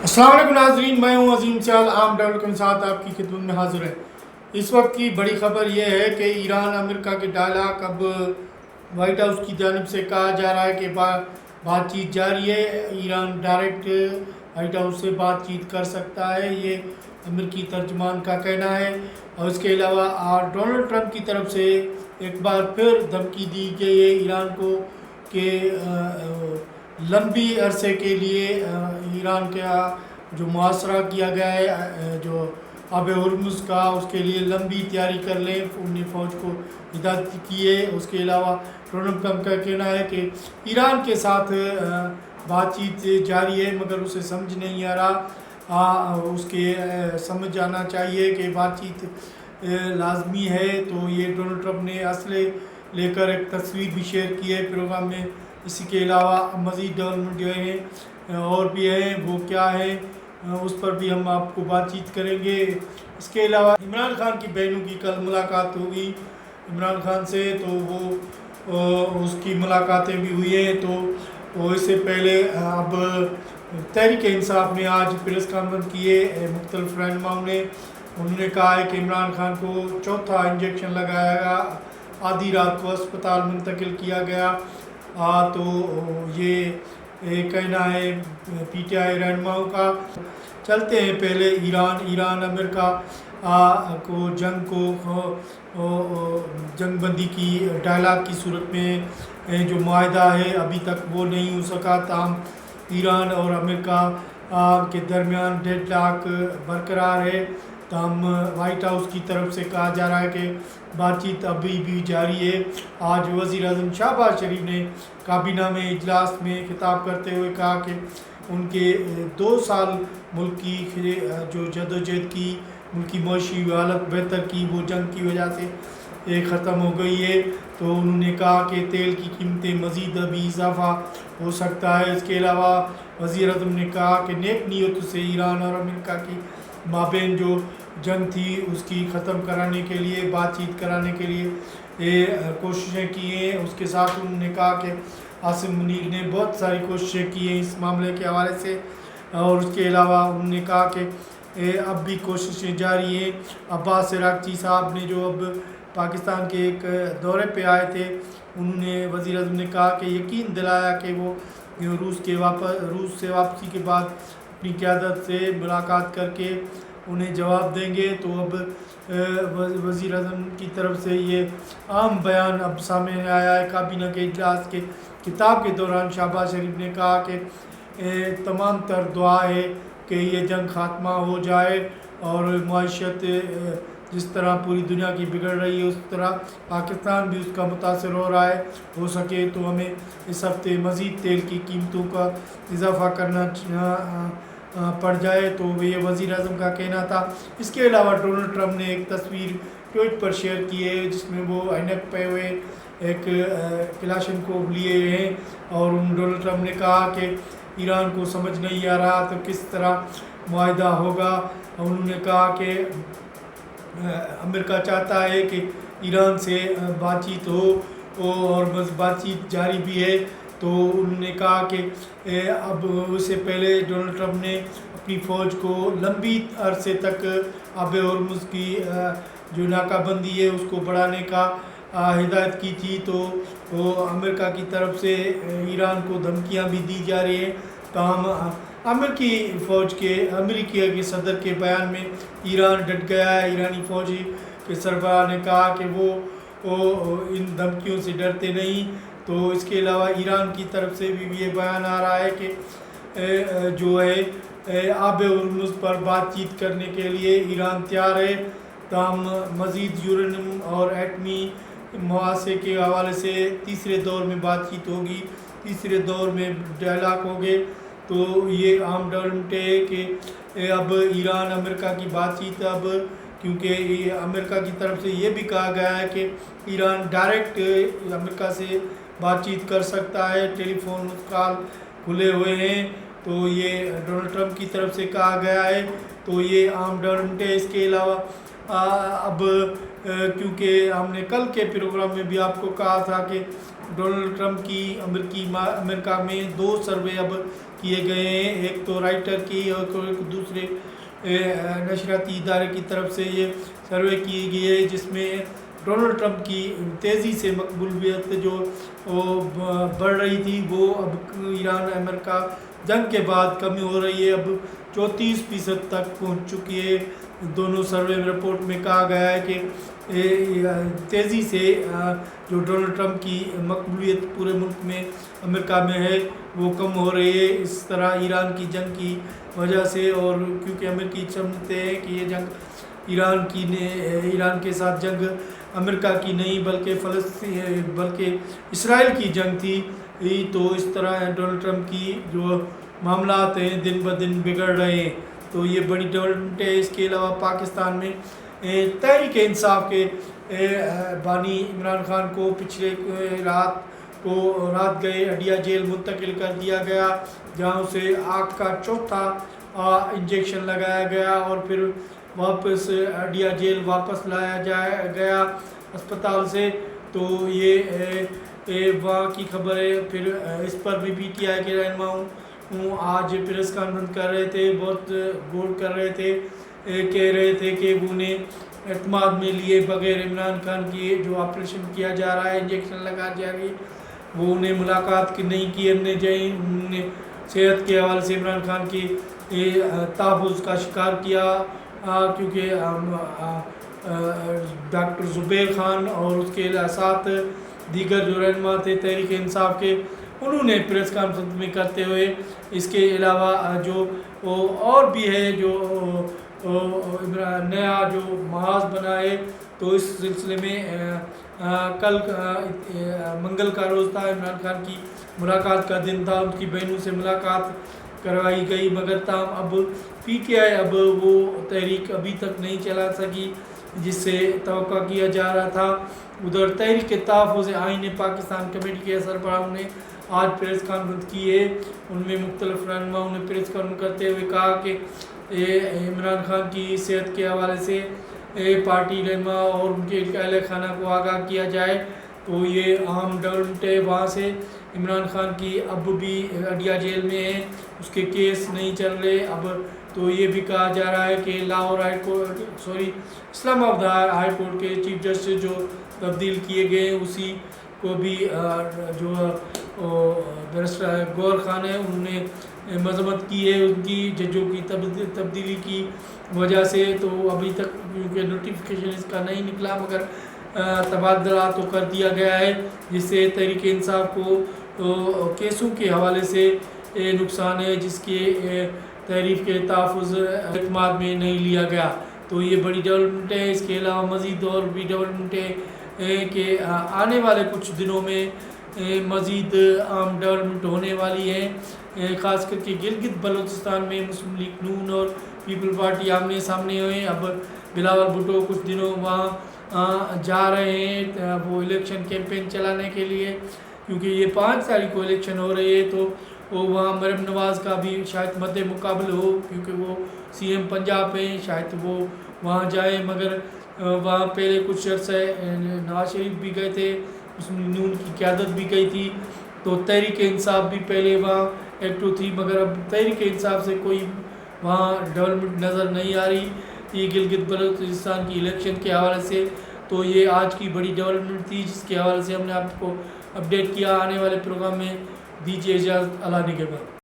السلام علیکم ناظرین، میں ہوں عظیم سیال عام ڈیولپمنٹ کے ساتھ آپ کی خدمت میں حاضر ہے۔ اس وقت کی بڑی خبر یہ ہے کہ ایران امریکہ کے ڈائلاگ اب وائٹ ہاؤس کی جانب سے کہا جا رہا ہے کہ بات چیت جاری ہے۔ ایران ڈائریکٹ وائٹ ہاؤس سے بات چیت کر سکتا ہے، یہ امریکی ترجمان کا کہنا ہے۔ اور اس کے علاوہ ڈونلڈ ٹرمپ کی طرف سے ایک بار پھر دھمکی دی گئی ہے ایران کو کہ لمبی عرصے کے لیے ایران کا جو محاصرہ کیا گیا ہے، جو آب ہرمز کا، اس کے لیے لمبی تیاری کر لیں، انہیں فوج کو ہدایت کی ہے۔ اس کے علاوہ ڈونلڈ ٹرمپ کا کہنا ہے کہ ایران کے ساتھ بات چیت جاری ہے، مگر اسے سمجھ نہیں آ رہا، اس کے سمجھ آنا چاہیے کہ بات چیت لازمی ہے۔ تو یہ ڈونلڈ ٹرمپ نے اسلحے لے کر ایک تصویر بھی شیئر کی ہے پروگرام میں۔ اسی کے علاوہ مزید ڈیولپمنٹ جو ہیں اور بھی ہیں، وہ کیا ہیں اس پر بھی ہم آپ کو بات چیت کریں گے۔ اس کے علاوہ عمران خان کی بہنوں کی کل ملاقات ہوگی عمران خان سے، تو وہ اس کی ملاقاتیں بھی ہوئی ہیں۔ تو اس سے پہلے اب تحریک انصاف نے آج پریس کانفرنس کی ہے، مختلف رہنماؤں نے، انہوں نے کہا ہے کہ عمران خان کو چوتھا انجیکشن لگایا گیا، آدھی رات کو اسپتال منتقل کیا گیا۔ تو یہ کہنا ہے پی ٹی آئی رہنماؤں کا۔ چلتے ہیں پہلے ایران امریکہ کو جنگ بندی کی ڈائلاگ کی صورت میں جو معاہدہ ہے ابھی تک وہ نہیں ہو سکا، تاہم ایران اور امریکہ کے درمیان ڈیڈ لاک برقرار ہے۔ تاہم وائٹ ہاؤس کی طرف سے کہا جا رہا ہے کہ بات چیت ابھی بھی جاری ہے۔ آج وزیر اعظم شہباز شریف نے کابینہ میں اجلاس میں خطاب کرتے ہوئے کہا کہ ان کے 2 سال ملک کی جو جدوجہد کی، ملک کی معاشی حالت بہتر کی، وہ جنگ کی وجہ سے ختم ہو گئی ہے۔ تو انہوں نے کہا کہ تیل کی قیمتیں مزید ابھی اضافہ ہو سکتا ہے۔ اس کے علاوہ وزیر اعظم نے کہا کہ نیک نیت سے ایران اور امریکہ کی مابین جو جنگ تھی اس کی ختم کرانے کے لیے، بات چیت کرانے کے لیے کوششیں کی ہیں۔ اس کے ساتھ انہوں نے کہا کہ عاصم منیر نے بہت ساری کوششیں کی ہیں اس معاملے کے حوالے سے، اور اس کے علاوہ انہوں نے کہا کہ اب بھی کوششیں جاری ہیں۔ عباس عراقچی صاحب نے جو اب پاکستان کے ایک دورے پہ آئے تھے، انہوں نے وزیر اعظم نے کہا کہ یقین دلایا کہ وہ روس سے واپسی کے بعد اپنی قیادت سے ملاقات کر کے انہیں جواب دیں گے۔ تو اب وزیر اعظم کی طرف سے یہ عام بیان اب سامنے آیا ہے۔ کابینہ کے اجلاس کے خطاب کے دوران شہباز شریف نے کہا کہ تمام تر دعا ہے کہ یہ جنگ خاتمہ ہو جائے، اور معیشت جس طرح پوری دنیا کی بگڑ رہی ہے اس طرح پاکستان بھی اس کا متاثر ہو رہا ہے۔ ہو سکے تو ہمیں اس ہفتے مزید تیل کی قیمتوں کا اضافہ کرنا پڑ جائے۔ تو یہ وزیر اعظم کا کہنا تھا۔ اس کے علاوہ ڈونلڈ ٹرمپ نے ایک تصویر ٹویٹ پر شیئر کی ہے جس میں وہ اینک پہ ہوئے ایک کلاشن کو لیے ہیں، اور ڈونلڈ ٹرمپ نے کہا کہ ایران کو سمجھ نہیں آ رہا تو کس طرح معاہدہ ہوگا۔ انہوں نے کہا کہ امریکہ چاہتا ہے کہ ایران سے بات چیت ہو اور بات چیت جاری بھی ہے۔ تو انہوں نے کہا کہ اب اس سے پہلے ڈونلڈ ٹرمپ نے اپنی فوج کو لمبی عرصے تک آب ہرمز کی جو ناکہ بندی ہے اس کو بڑھانے کا ہدایت کی تھی۔ تو امریکہ کی طرف سے ایران کو دھمکیاں بھی دی جا رہی ہیں، تاہم امریکی فوج کے امریکہ کے صدر کے بیان میں ایران ڈٹ گیا ہے۔ ایرانی فوج کے سربراہ نے کہا کہ وہ ان دھمکیوں سے ڈرتے نہیں۔ تو اس کے علاوہ ایران کی طرف سے بھی یہ بیان آ رہا ہے کہ جو ہے آب ہرمز پر بات چیت کرنے کے لیے ایران تیار ہے، تاہم مزید یورینیم اور ایٹمی مواصلے کے حوالے سے تیسرے دور میں بات چیت ہوگی، تیسرے دور میں ڈائلاگ ہوگے۔ تو یہ عام ڈیولپمنٹ ہے کہ اب ایران امریکہ کی بات چیت، اب کیونکہ امریکہ کی طرف سے یہ بھی کہا گیا ہے کہ ایران ڈائریکٹ امریکہ سے بات چیت کر سکتا ہے، ٹیلی فون کال کھلے ہوئے ہیں۔ تو یہ ڈونلڈ ٹرمپ کی طرف سے کہا گیا ہے۔ تو یہ عام ڈیولپمنٹ ہے۔ اس کے علاوہ اب کیونکہ ہم نے کل کے پروگرام میں بھی آپ کو کہا تھا کہ ڈونلڈ ٹرمپ کی امریکہ میں 2 سروے اب کیے گئے ہیں، ایک تو رائٹر کی اور ایک دوسرے نشریاتی ادارے کی طرف سے یہ سروے کی گئی ہے، جس میں ڈونلڈ ٹرمپ کی تیزی سے مقبولیت جو بڑھ رہی تھی وہ اب ایران امریکہ جنگ کے بعد کمی ہو رہی ہے، اب 34% تک پہنچ چکی ہے۔ دونوں سروے رپورٹ میں کہا گیا ہے کہ تیزی سے جو ڈونلڈ ٹرمپ کی مقبولیت پورے ملک میں امریکہ میں ہے وہ کم ہو رہی ہے، اس طرح ایران کی جنگ کی وجہ سے، اور کیونکہ امریکی سمجھتے ہیں کہ یہ جنگ ایران کے ساتھ جنگ امریکہ کی نہیں بلکہ اسرائیل کی جنگ تھی، تو اس طرح ڈونلڈ ٹرمپ کی جو معاملات ہیں دن بدن بگڑ رہے ہیں، تو یہ بڑی ڈیولپمنٹ ہے۔ اس کے علاوہ پاکستان میں تحریک انصاف کے بانی عمران خان کو پچھلے رات گئے اڈیا جیل منتقل کر دیا گیا، جہاں اسے آگ کا 4تھا انجیکشن لگایا گیا اور پھر واپس اڈیا جیل واپس لایا گیا اسپتال سے۔ تو یہ وہاں کی خبر ہے۔ پھر اس پر بھی PTI کے رہنما آج پریس کانفرنس کر رہے تھے، بہت غور کر رہے تھے، کہہ رہے تھے کہ انہیں اعتماد میں لیے بغیر عمران خان کی جو آپریشن کیا جا رہا ہے، انجیکشن لگا جا رہی ہے، وہ انہیں ملاقات نہیں کی انہوں نے صحت کے حوالے سے عمران خان کی تحفظ کا شکار کیا، کیونکہ ڈاکٹر زبیر خان اور اس کے ساتھ دیگر جو رہنما تھے تحریک انصاف کے، انہوں نے پریس کانفرنس میں کرتے ہوئے اس کے علاوہ جو اور بھی ہے جو نیا جو محاذ بنا ہے، تو اس سلسلے میں کل منگل کا روز تھا، عمران خان کی ملاقات کا دن تھا، ان کی بہنوں سے ملاقات کروائی گئی، مگر تاہم اب PTI اب وہ تحریک ابھی تک نہیں چلا سکی جس سے توقع کیا جا رہا تھا۔ ادھر تحریک تحفظ آئین پاکستان کمیٹی کے سربراہوں نے آج پریس کانفرنس کی ہے، ان میں مختلف رہنماؤں نے پریس کانفرنس کرتے ہوئے کہا کہ عمران خان کی صحت کے حوالے سے پارٹی رہنما اور ان کے اہل خانہ کو آگاہ کیا جائے، تو یہ اہم ڈیولپمنٹ ہے۔ وہاں سے عمران خان کی اب بھی اڈیا جیل میں ہے، اس کے کیس نہیں چل رہے اب، تو یہ بھی کہا جا رہا ہے کہ اسلام آباد ہائی کورٹ کے چیف جسٹس جو تبدیل کیے گئے ہیں اسی کو بھی جو بیرسٹر گور خان ہے انہوں نے مذمت کی ہے ان کی ججوں کی تبدیلی کی وجہ سے، تو ابھی تک کیونکہ نوٹیفیکیشن اس کا نہیں نکلا، مگر تبادلہ تو کر دیا گیا ہے، جس سے تحریک انصاف کو کیسوں کے حوالے سے نقصان ہے، جس کے تحریک کے تحفظ اعتماد میں نہیں لیا گیا، تو یہ بڑی ڈیولپمنٹ ہے۔ اس کے علاوہ مزید اور بھی ڈیولپمنٹ ہے کہ آنے والے کچھ دنوں میں مزید اہم ڈیولپمنٹ ہونے والی ہے، خاص کر کے گلگت بلوچستان میں مسلم لیگ نون اور پیپل پارٹی آمنے سامنے ہوئے۔ اب بلاول بھٹو کچھ دنوں وہاں جا رہے ہیں وہ الیکشن کیمپین چلانے کے لیے، کیونکہ یہ 5 تاریخ کو الیکشن ہو رہی ہے، تو وہاں مریم نواز کا بھی شاید مد مقابل ہو، کیونکہ وہ CM پنجاب ہیں، شاید وہ وہاں جائیں، مگر وہاں پہلے کچھ عرصے نواز شریف بھی گئے تھے، مسلم نون کی قیادت بھی گئی تھی، تو تحریک انصاف بھی پہلے وہاں ایکٹو تھی، مگر اب تحریک انصاف سے کوئی وہاں ڈیولپمنٹ نظر نہیں آ رہی یہ گلگت بلوچستان کی الیکشن کے حوالے سے، تو یہ آج کی بڑی ڈیولپمنٹ تھی جس کے حوالے سے ہم نے آپ کو اپڈیٹ کیا۔ آنے والے پروگرام میں دیجیے اجازت، اللہ نگہبان۔